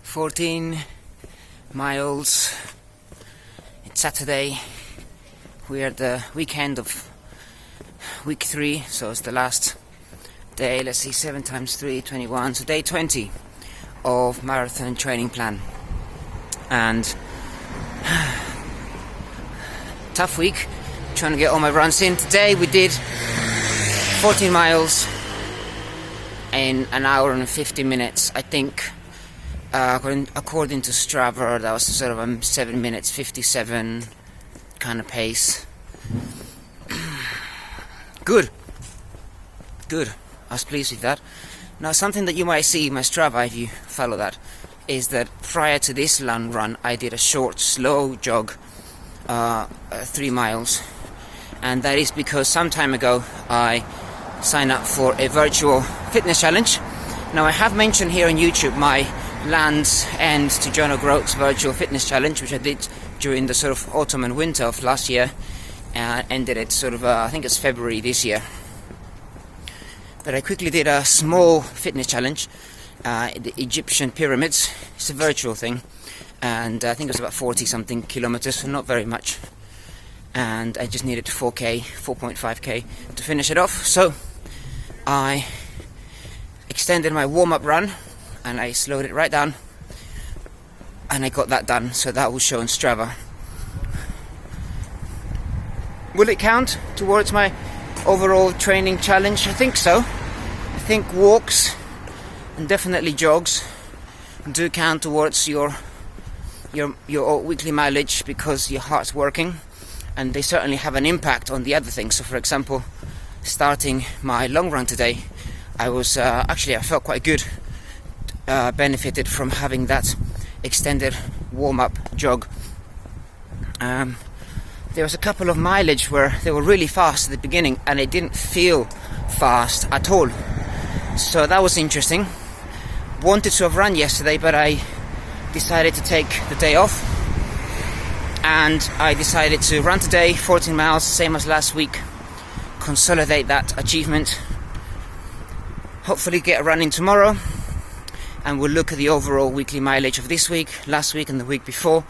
14 miles. It's Saturday. We're at the weekend of week 3, so it's the last day. Let's see, 7 times 3, 21. So day 20 of marathon training plan. And tough week, trying to get all my runs in. Today we did 14 miles in an hour and 50 minutes. I think according to Strava, that was sort of a 7 minutes 57 kind of pace. Good. I was pleased with that. Now, something that you might see in my Strava, if you follow that, is that prior to this long run, I did a short, slow jog, 3 miles, and that is because some time ago I signed up for a virtual fitness challenge. Now, I have mentioned here on YouTube my Land's End to John O'Groats virtual fitness challenge, which I did during the sort of autumn and winter of last year, and ended it sort of I think it's February this year. But I quickly did a small fitness challenge, the Egyptian pyramids. It's a virtual thing, and I think it was about 40 something kilometers, so not very much, and I just needed 4.5k to finish it off. So I extended my warm-up run and I slowed it right down, and I got that done, so that will show on Strava. Will it count towards my overall training challenge? I think so. I think walks and definitely jogs do count towards your weekly mileage, because your heart's working, and they certainly have an impact on the other things. So for example, starting my long run today, I was I felt quite good, benefited from having that extended warm-up jog. There was a couple of mileage where they were really fast at the beginning and it didn't feel fast at all, so that was interesting. Wanted to have run yesterday, but I decided to take the day off, and I decided to run today 14 miles, same as last week, consolidate that achievement, hopefully get a run in tomorrow, and we'll look at the overall weekly mileage of this week, last week and the week before.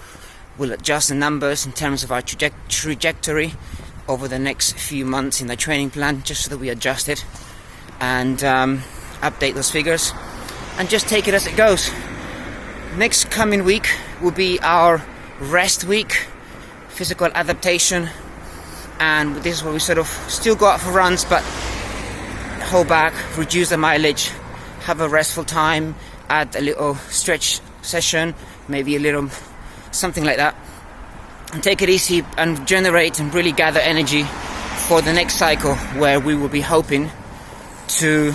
We'll adjust the numbers in terms of our trajectory over the next few months in the training plan, just so that we adjust it and update those figures and just take it as it goes. Next coming week will be our rest week, physical adaptation, and this is where we sort of still go out for runs but hold back, reduce the mileage, have a restful time, add a little stretch session, maybe a little something like that, and take it easy and generate and really gather energy for the next cycle, where we will be hoping to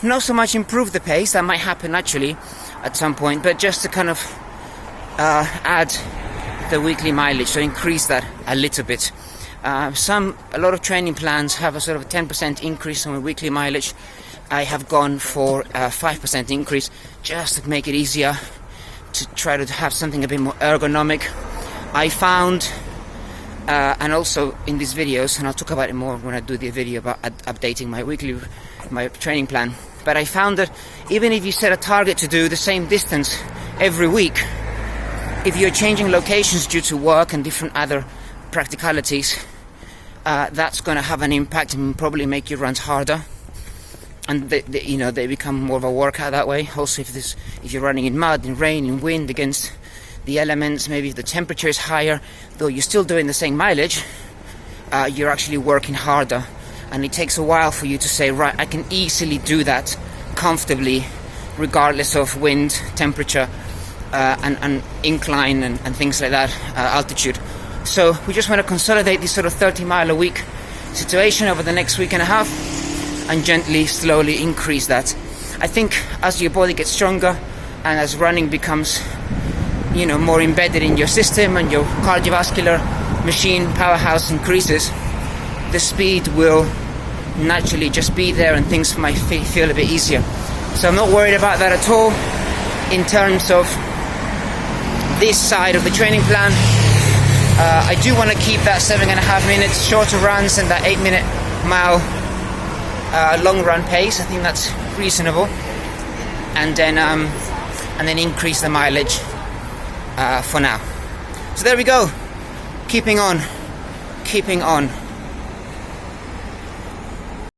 not so much improve the pace, that might happen naturally at some point, but just to kind of add the weekly mileage, so increase that a little bit. A lot of training plans have a sort of a 10% increase on my weekly mileage. I have gone for a 5% increase, just to make it easier, to try to have something a bit more ergonomic. I found, and also in these videos, and I'll talk about it more when I do the video about updating my training plan, but I found that even if you set a target to do the same distance every week, if you're changing locations due to work and different other practicalities, that's going to have an impact and probably make your runs harder, and they become more of a workout that way. Also, if you're running in mud, in rain, in wind, against the elements, maybe if the temperature is higher, though you're still doing the same mileage, you're actually working harder, and it takes a while for you to say, right, I can easily do that comfortably regardless of wind, temperature, and incline and things like that, altitude. So we just want to consolidate this sort of 30-mile a week situation over the next week and a half, and gently, slowly increase that. I think as your body gets stronger and as running becomes, more embedded in your system and your cardiovascular machine powerhouse increases, the speed will naturally just be there and things might feel a bit easier. So I'm not worried about that at all in terms of this side of the training plan. I do want to keep that 7.5 minutes shorter runs and that 8-minute mile long run pace. I think that's reasonable. And then and then increase the mileage for now. So there we go. Keeping on.